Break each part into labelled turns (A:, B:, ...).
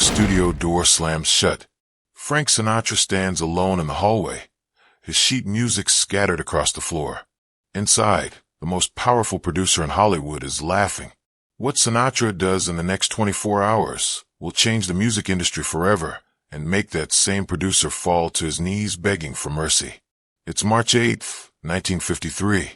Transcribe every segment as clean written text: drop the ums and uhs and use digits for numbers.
A: studio door slams shut. Frank Sinatra stands alone in the hallway, his sheet music scattered across the floor. Inside, the most powerful producer in Hollywood is laughing. What Sinatra does in the next 24 hours will change the music industry forever and make that same producer fall to his knees begging for mercy. It's March 8th, 1953,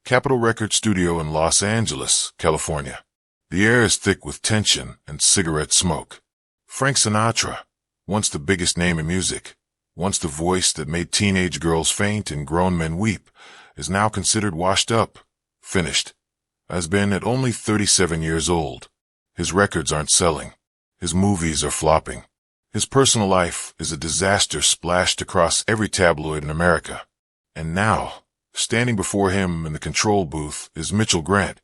A: Capitol Record Studio in Los Angeles, California. The air is thick with tension and cigarette smoke. Frank Sinatra, once the biggest name in music, once the voice that made teenage girls faint and grown men weep, is now considered washed up, finished. Has been at only 37 years old. His records aren't selling. His movies are flopping. His personal life is a disaster splashed across every tabloid in America. And now, standing before him in the control booth is Mitchell Grant,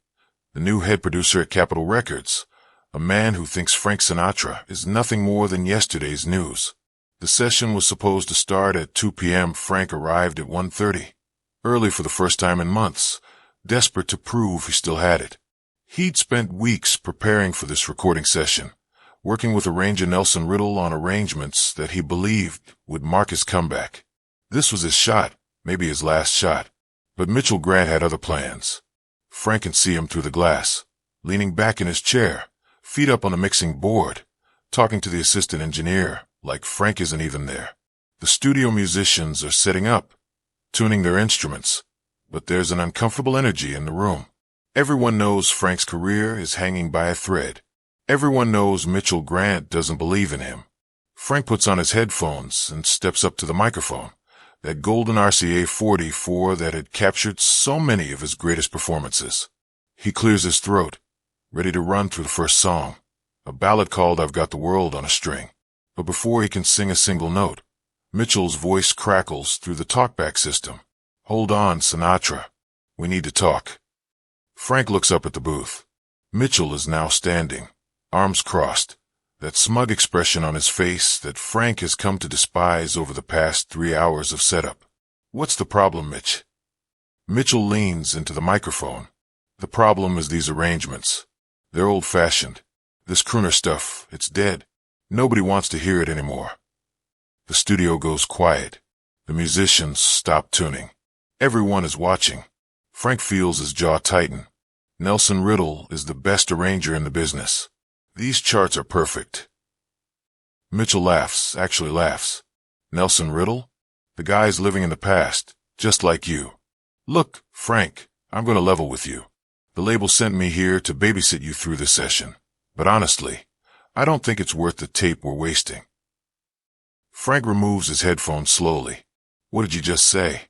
A: the new head producer at Capitol Records, a man who thinks Frank Sinatra is nothing more than yesterday's news. The session was supposed to start at 2 p.m. Frank arrived at 1:30, early for the first time in months, desperate to prove he still had it. He'd spent weeks preparing for this recording session, working with arranger Nelson Riddle on arrangements that he believed would mark his comeback. This was his shot, maybe his last shot. But Mitchell Grant had other plans. Frank can see him through the glass, leaning back in his chair, feet up on the mixing board, talking to the assistant engineer like Frank isn't even there. The studio musicians are setting up, tuning their instruments, but there's an uncomfortable energy in the room. Everyone knows Frank's career is hanging by a thread. Everyone knows Mitchell Grant doesn't believe in him. Frank puts on his headphones and steps up to the microphone, that golden RCA 44 that had captured so many of his greatest performances. He clears his throat, ready to run through the first song, a ballad called I've Got the World on a String. But before he can sing a single note, Mitchell's voice crackles through the talkback system. Hold on, Sinatra. We need to talk. Frank looks up at the booth. Mitchell is now standing, arms crossed, that smug expression on his face that Frank has come to despise over the past 3 hours of setup. What's the problem, Mitch? Mitchell leans into the microphone. The problem is these arrangements. They're old-fashioned. This crooner stuff, it's dead. Nobody wants to hear it anymore. The studio goes quiet. The musicians stop tuning. Everyone is watching. Frank feels his jaw tighten. Nelson Riddle is the best arranger in the business. These charts are perfect. Mitchell laughs, actually laughs. Nelson Riddle? The guy's living in the past, just like you. Look, Frank, I'm going to level with you. The label sent me here to babysit you through this session. But honestly, I don't think it's worth the tape we're wasting. Frank removes his headphones slowly. What did you just say?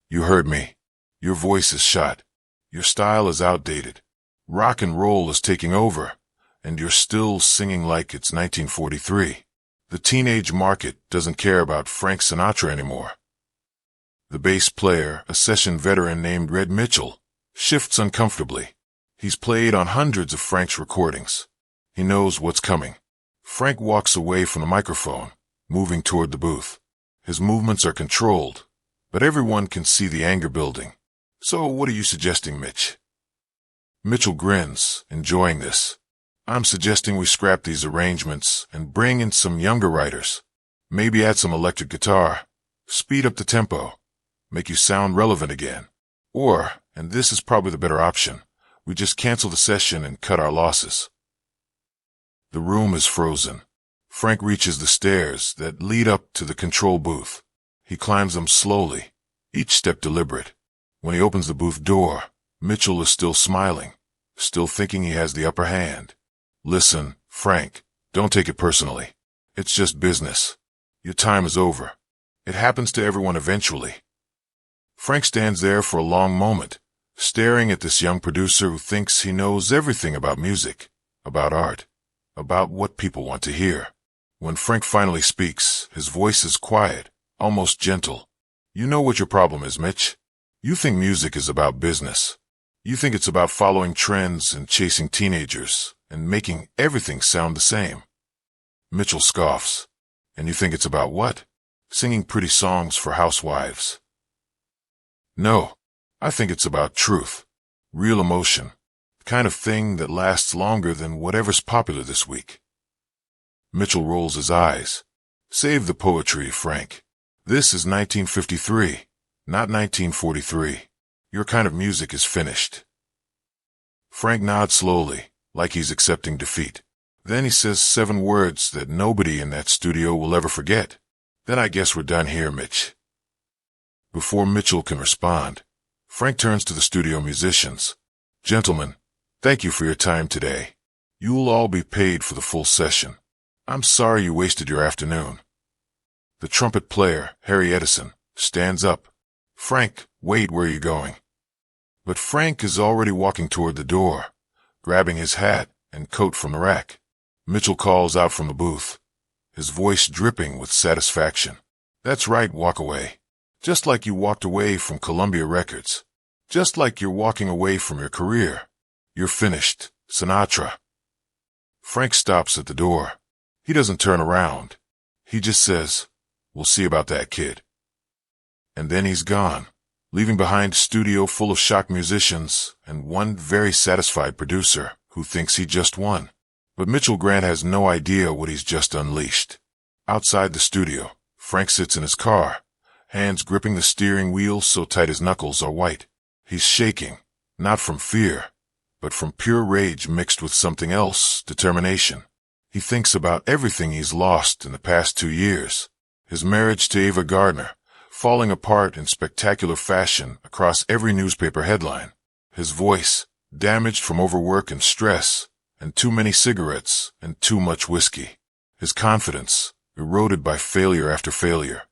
A: You heard me. Your voice is shot. Your style is outdated. Rock and roll is taking over, and you're still singing like it's 1943. The teenage market doesn't care about Frank Sinatra anymore. The bass player, a session veteran named Red Mitchell, shifts uncomfortably. He's played on hundreds of Frank's recordings. He knows what's coming. Frank walks away from the microphone, moving toward the booth. His movements are controlled, but everyone can see the anger building. So what are you suggesting, Mitch? Mitchell grins, enjoying this. I'm suggesting we scrap these arrangements and bring in some younger writers. Maybe add some electric guitar. Speed up the tempo. Make you sound relevant again. Or, and this is probably the better option, we just cancel the session and cut our losses. The room is frozen. Frank reaches the stairs that lead up to the control booth. He climbs them slowly, each step deliberate. When he opens the booth door, Mitchell is still smiling, still thinking he has the upper hand. Listen, Frank, don't take it personally. It's just business. Your time is over. It happens to everyone eventually. Frank stands there for a long moment, staring at this young producer who thinks he knows everything about music, about art, about what people want to hear. When Frank finally speaks, his voice is quiet, almost gentle. You know what your problem is, Mitch. You think music is about business. You think it's about following trends and chasing teenagers and making everything sound the same. Mitchell scoffs. And you think it's about what? Singing pretty songs for housewives. No, I think it's about truth, real emotion, the kind of thing that lasts longer than whatever's popular this week. Mitchell rolls his eyes. Save the poetry, Frank. This is 1953, not 1943. Your kind of music is finished. Frank nods slowly, like he's accepting defeat. Then he says 7 words that nobody in that studio will ever forget. Then I guess we're done here, Mitch. Before Mitchell can respond, Frank turns to the studio musicians. Gentlemen, thank you for your time today. You'll all be paid for the full session. I'm sorry you wasted your afternoon. The trumpet player, Harry Edison, stands up. Frank, wait, where are you going? But Frank is already walking toward the door, grabbing his hat and coat from the rack. Mitchell calls out from the booth, his voice dripping with satisfaction. That's right, walk away. Just like you walked away from Columbia Records. Just like you're walking away from your career. You're finished, Sinatra. Frank stops at the door. He doesn't turn around. He just says, "We'll see about that, kid." And then he's gone, leaving behind a studio full of shocked musicians and one very satisfied producer who thinks he just won. But Mitchell Grant has no idea what he's just unleashed. Outside the studio, Frank sits in his car, hands gripping the steering wheel so tight his knuckles are white. He's shaking, not from fear, but from pure rage mixed with something else, determination. He thinks about everything he's lost in the past 2 years. His marriage to Ava Gardner, falling apart in spectacular fashion across every newspaper headline. His voice, damaged from overwork and stress, and too many cigarettes, and too much whiskey. His confidence, eroded by failure after failure.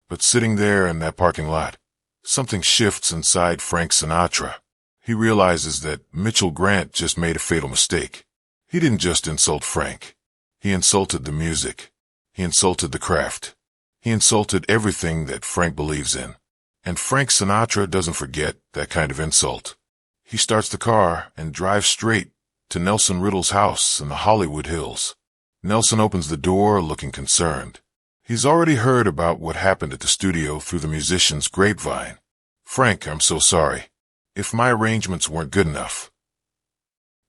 A: But sitting there in that parking lot, something shifts inside Frank Sinatra. He realizes that Mitchell Grant just made a fatal mistake. He didn't just insult Frank. He insulted the music. He insulted the craft. He insulted everything that Frank believes in. And Frank Sinatra doesn't forget that kind of insult. He starts the car and drives straight to Nelson Riddle's house in the Hollywood Hills. Nelson opens the door looking concerned. He's already heard about what happened at the studio through the musician's grapevine. "Frank, I'm so sorry. If my arrangements weren't good enough."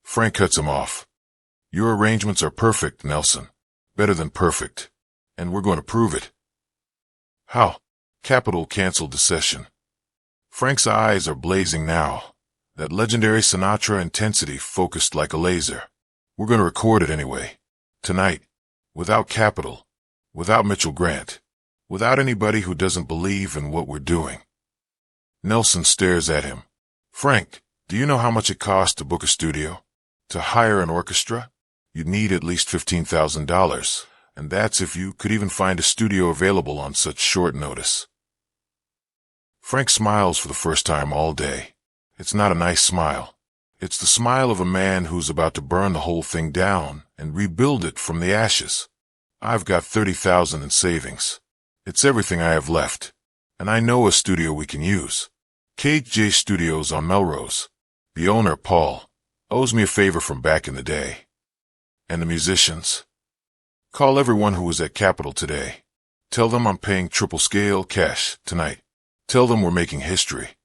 A: Frank cuts him off. "Your arrangements are perfect, Nelson. Better than perfect. And we're going to prove it." "How?" Capitol canceled the session. Frank's eyes are blazing now. That legendary Sinatra intensity focused like a laser. "We're going to record it anyway. Tonight. Without Capitol. Without Mitchell Grant. Without anybody who doesn't believe in what we're doing." Nelson stares at him. "Frank, do you know how much it costs to book a studio? To hire an orchestra? You'd need at least $15,000, and that's if you could even find a studio available on such short notice." Frank smiles for the first time all day. It's not a nice smile. It's the smile of a man who's about to burn the whole thing down and rebuild it from the ashes. "I've got $30,000 in savings. It's everything I have left. And I know a studio we can use. KJ Studios on Melrose. The owner, Paul, owes me a favor from back in the day. And the musicians? Call everyone who was at Capitol today. Tell them I'm paying triple scale cash tonight. Tell them we're making history."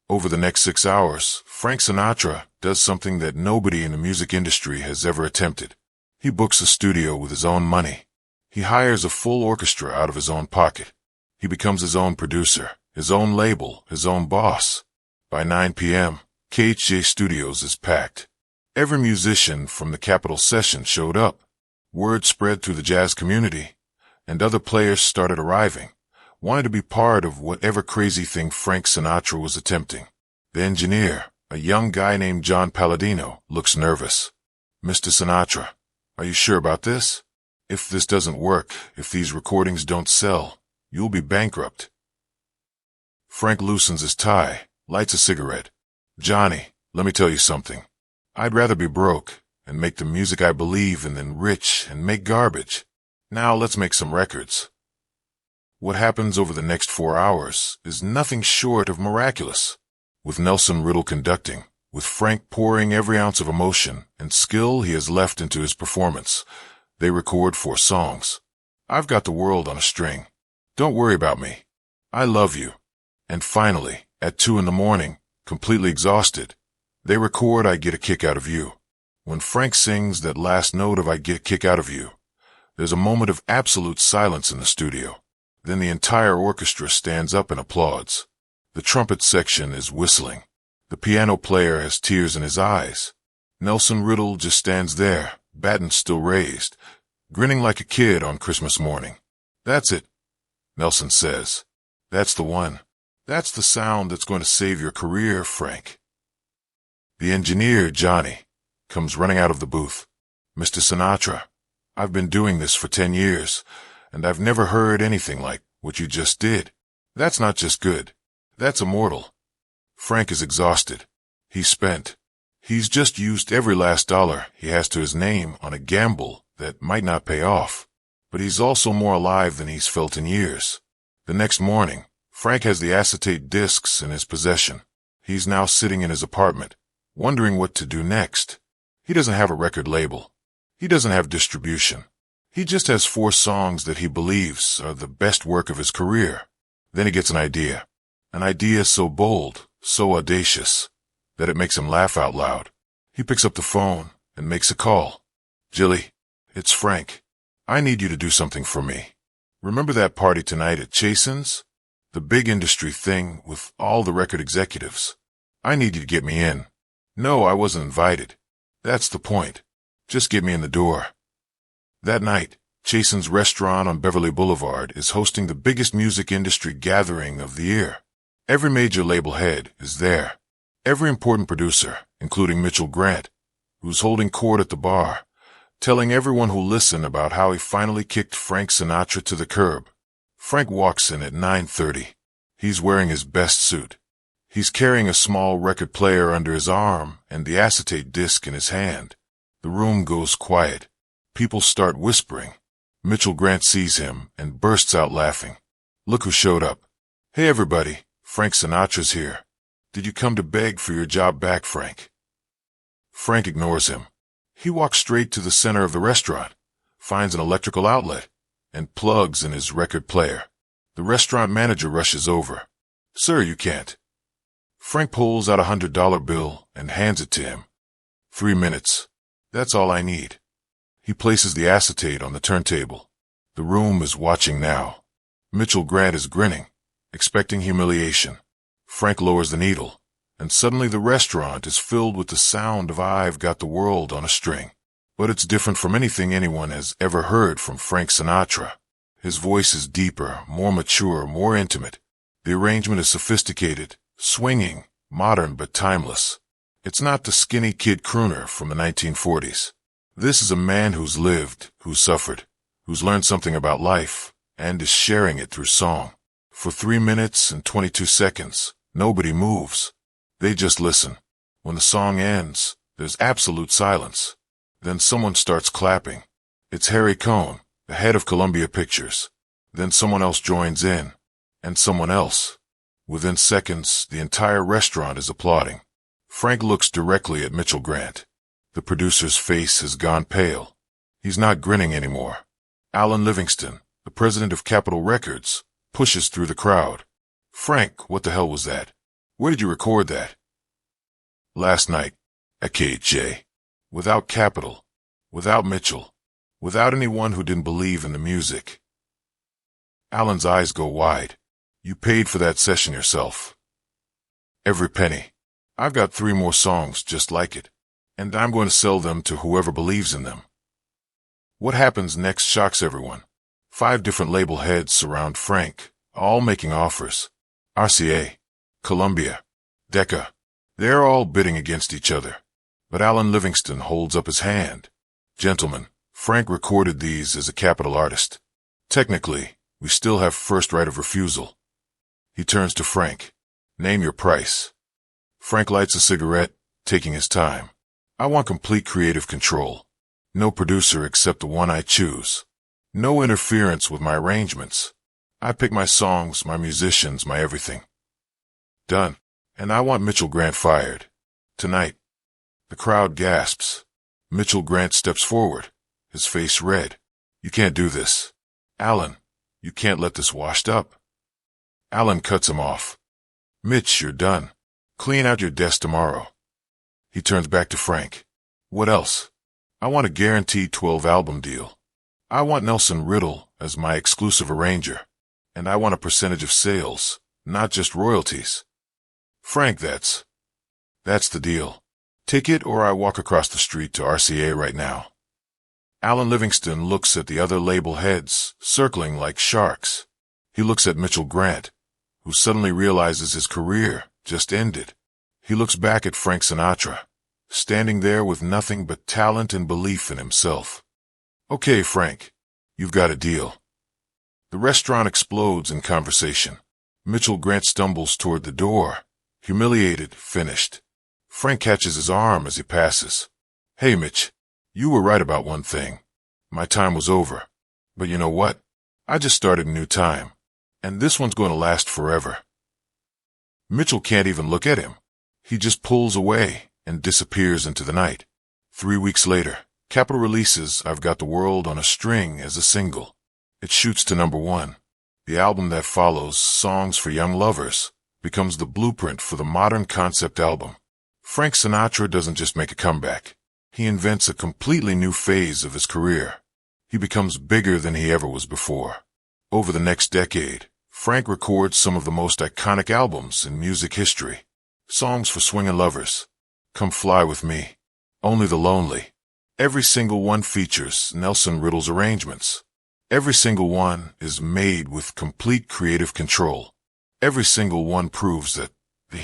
A: Over the next 6 hours, Frank Sinatra does something that nobody in the music industry has ever attempted. He books a studio with his own money. He hires a full orchestra out of his own pocket. He becomes his own producer, his own label, his own boss. By 9 p.m., KHJ Studios is packed. Every musician from the Capitol session showed up. Word spread through the jazz community, and other players started arriving, wanted to be part of whatever crazy thing Frank Sinatra was attempting. The engineer, a young guy named John Palladino, looks nervous. "Mr. Sinatra, are you sure about this? If this doesn't work, if these recordings don't sell, you'll be bankrupt." Frank loosens his tie, lights a cigarette. "Johnny, let me tell you something. I'd rather be broke and make the music I believe in than rich and make garbage. Now let's make some records." What happens over the next 4 hours is nothing short of miraculous. With Nelson Riddle conducting, with Frank pouring every ounce of emotion and skill he has left into his performance, they record 4 songs. "I've got the world on a string. Don't worry about me. I love you." And finally, at 2 in the morning, completely exhausted, they record "I Get a Kick Out of You." When Frank sings that last note of "I Get a Kick Out of You," There's a moment of absolute silence in the studio. Then the entire orchestra stands up and applauds. The trumpet section is whistling. The piano player has tears in his eyes. Nelson Riddle just stands there, baton still raised, grinning like a kid on Christmas morning. "That's it," Nelson says. "That's the one. That's the sound that's going to save your career, Frank." The engineer, Johnny, comes running out of the booth. "Mr. Sinatra, I've been doing this for 10 years, and I've never heard anything like what you just did. That's not just good. That's immortal." Frank is exhausted. He's spent. He's just used every last dollar he has to his name on a gamble that might not pay off. But he's also more alive than he's felt in years. The next morning, Frank has the acetate discs in his possession. He's now sitting in his apartment, wondering what to do next. He doesn't have a record label. He doesn't have distribution. He just has 4 songs that he believes are the best work of his career. Then he gets an idea. An idea so bold, so audacious, that it makes him laugh out loud. He picks up the phone and makes a call. "Jilly, it's Frank. I need you to do something for me. Remember that party tonight at Chasen's? The big industry thing with all the record executives. I need you to get me in. No, I wasn't invited. That's the point. Just get me in the door." That night, Chasen's restaurant on Beverly Boulevard is hosting the biggest music industry gathering of the year. Every major label head is there. Every important producer, including Mitchell Grant, who's holding court at the bar, telling everyone who'll listen about how he finally kicked Frank Sinatra to the curb. Frank walks in at 9:30. He's wearing his best suit. He's carrying a small record player under his arm and the acetate disc in his hand. The room goes quiet. People start whispering. Mitchell Grant sees him and bursts out laughing. "Look who showed up. Hey everybody, Frank Sinatra's here. Did you come to beg for your job back, Frank?" Frank ignores him. He walks straight to the center of the restaurant, finds an electrical outlet, and plugs in his record player. The restaurant manager rushes over. "Sir, you can't." Frank pulls out a $100 bill and hands it to him. 3 minutes. That's all I need." He places the acetate on the turntable. The room is watching now. Mitchell Grant is grinning, expecting humiliation. Frank lowers the needle, and suddenly the restaurant is filled with the sound of "I've Got the World on a String." But it's different from anything anyone has ever heard from Frank Sinatra. His voice is deeper, more mature, more intimate. The arrangement is sophisticated, swinging, modern but timeless. It's not the skinny kid crooner from the 1940s. This is a man who's lived, who's suffered, who's learned something about life, and is sharing it through song. For 3 minutes and 22 seconds, nobody moves. They just listen. When the song ends, there's absolute silence. Then someone starts clapping. It's Harry Cohn, the head of Columbia Pictures. Then someone else joins in, and someone else. Within seconds, the entire restaurant is applauding. Frank looks directly at Mitchell Grant. The producer's face has gone pale. He's not grinning anymore. Alan Livingston, the president of Capitol Records, pushes through the crowd. "Frank, what the hell was that? Where did you record that?" "Last night, at KJ. Without Capitol, without Mitchell, without anyone who didn't believe in the music." Alan's eyes go wide. "You paid for that session yourself." "Every penny. I've got 3 more songs just like it, and I'm going to sell them to whoever believes in them." What happens next shocks everyone. 5 different label heads surround Frank, all making offers. RCA, Columbia, Decca. They're all bidding against each other. But Alan Livingston holds up his hand. "Gentlemen, Frank recorded these as a Capitol artist. Technically, we still have first right of refusal." He turns to Frank. "Name your price." Frank lights a cigarette, taking his time. "I want complete creative control. No producer except the one I choose. No interference with my arrangements. I pick my songs, my musicians, my everything." "Done. And I want Mitchell Grant fired. Tonight." The crowd gasps. Mitchell Grant steps forward, his face red. "You can't do this. Alan, you can't let this washed up." Alan cuts him off. "Mitch, you're done. Clean out your desk tomorrow." He turns back to Frank. "What else?" "I want a guaranteed 12-album deal. I want Nelson Riddle as my exclusive arranger, and I want a percentage of sales, not just royalties. Frank, that's the deal. Take it or I walk across the street to RCA right now. Alan Livingston looks at the other label heads, circling like sharks. He looks at Mitchell Grant, who suddenly realizes his career just ended. He looks back at Frank Sinatra, standing there with nothing but talent and belief in himself. Okay, Frank, you've got a deal. The restaurant explodes in conversation. Mitchell Grant stumbles toward the door, humiliated, finished. Frank catches his arm as he passes. Hey, Mitch, you were right about one thing. My time was over. But you know what? I just started a new time. And this one's going to last forever. Mitchell can't even look at him. He just pulls away and disappears into the night. 3 weeks later, Capitol releases I've Got the World on a String as a single. It shoots to #1. The album that follows, Songs for Young Lovers, becomes the blueprint for the modern concept album. Frank Sinatra doesn't just make a comeback. He invents a completely new phase of his career. He becomes bigger than he ever was before. Over the next decade, Frank records some of the most iconic albums in music history. Songs for Swingin' Lovers, Come Fly With Me, Only the Lonely. Every single one features Nelson Riddle's arrangements. Every single one is made with complete creative control. Every single one proves that the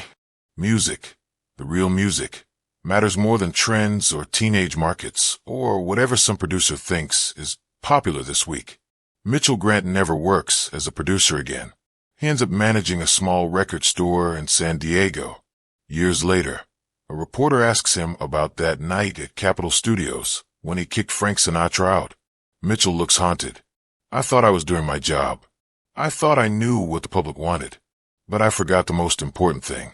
A: music, the real music, matters more than trends or teenage markets or whatever some producer thinks is popular this week. Mitchell Grant never works as a producer again. He ends up managing a small record store in San Diego. Years later, a reporter asks him about that night at Capitol Studios when he kicked Frank Sinatra out. Mitchell looks haunted. I thought I was doing my job. I thought I knew what the public wanted. But I forgot the most important thing.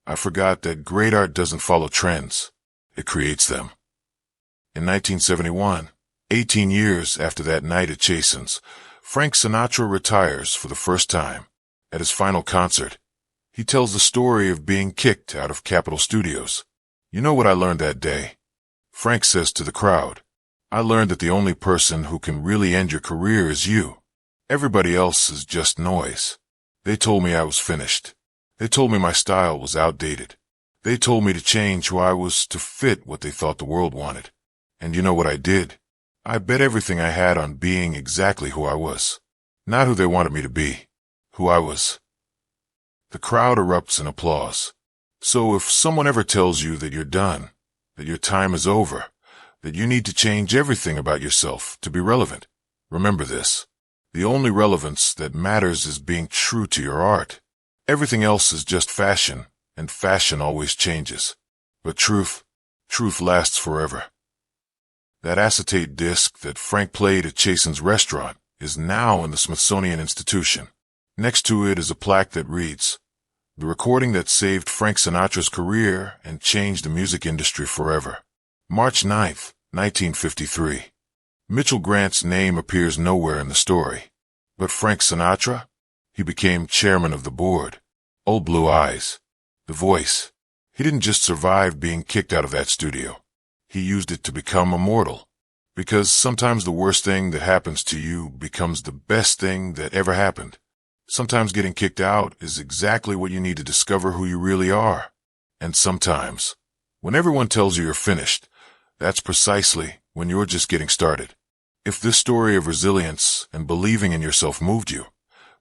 A: I forgot that great art doesn't follow trends. It creates them. In 1971, 18 years after that night at Chasen's, Frank Sinatra retires for the first time. At his final concert, he tells the story of being kicked out of Capitol Studios. You know what I learned that day? Frank says to the crowd, I learned that the only person who can really end your career is you. Everybody else is just noise. They told me I was finished. They told me my style was outdated. They told me to change who I was to fit what they thought the world wanted. And you know what I did? I bet everything I had on being exactly who I was. Not who they wanted me to be. Who I was. The crowd erupts in applause. So if someone ever tells you that you're done, that your time is over, that you need to change everything about yourself to be relevant, remember this. The only relevance that matters is being true to your art. Everything else is just fashion, and fashion always changes. But truth lasts forever. That acetate disc that Frank played at Chasen's restaurant is now in the Smithsonian Institution. Next to it is a plaque that reads, The recording that saved Frank Sinatra's career and changed the music industry forever. March 9th, 1953. Mitchell Grant's name appears nowhere in the story. But Frank Sinatra? He became chairman of the board. Old Blue Eyes. The voice. He didn't just survive being kicked out of that studio. He used it to become immortal. Because sometimes the worst thing that happens to you becomes the best thing that ever happened. Sometimes getting kicked out is exactly what you need to discover who you really are. And sometimes, when everyone tells you you're finished, that's precisely when you're just getting started. If this story of resilience and believing in yourself moved you,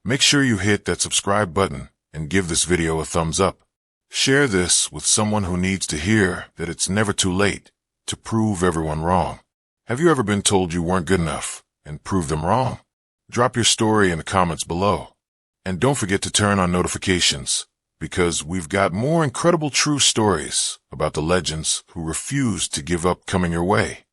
A: make sure you hit that subscribe button and give this video a thumbs up. Share this with someone who needs to hear that it's never too late to prove everyone wrong. Have you ever been told you weren't good enough and prove them wrong? Drop your story in the comments below. And don't forget to turn on notifications, because we've got more incredible true stories about the legends who refused to give up coming your way.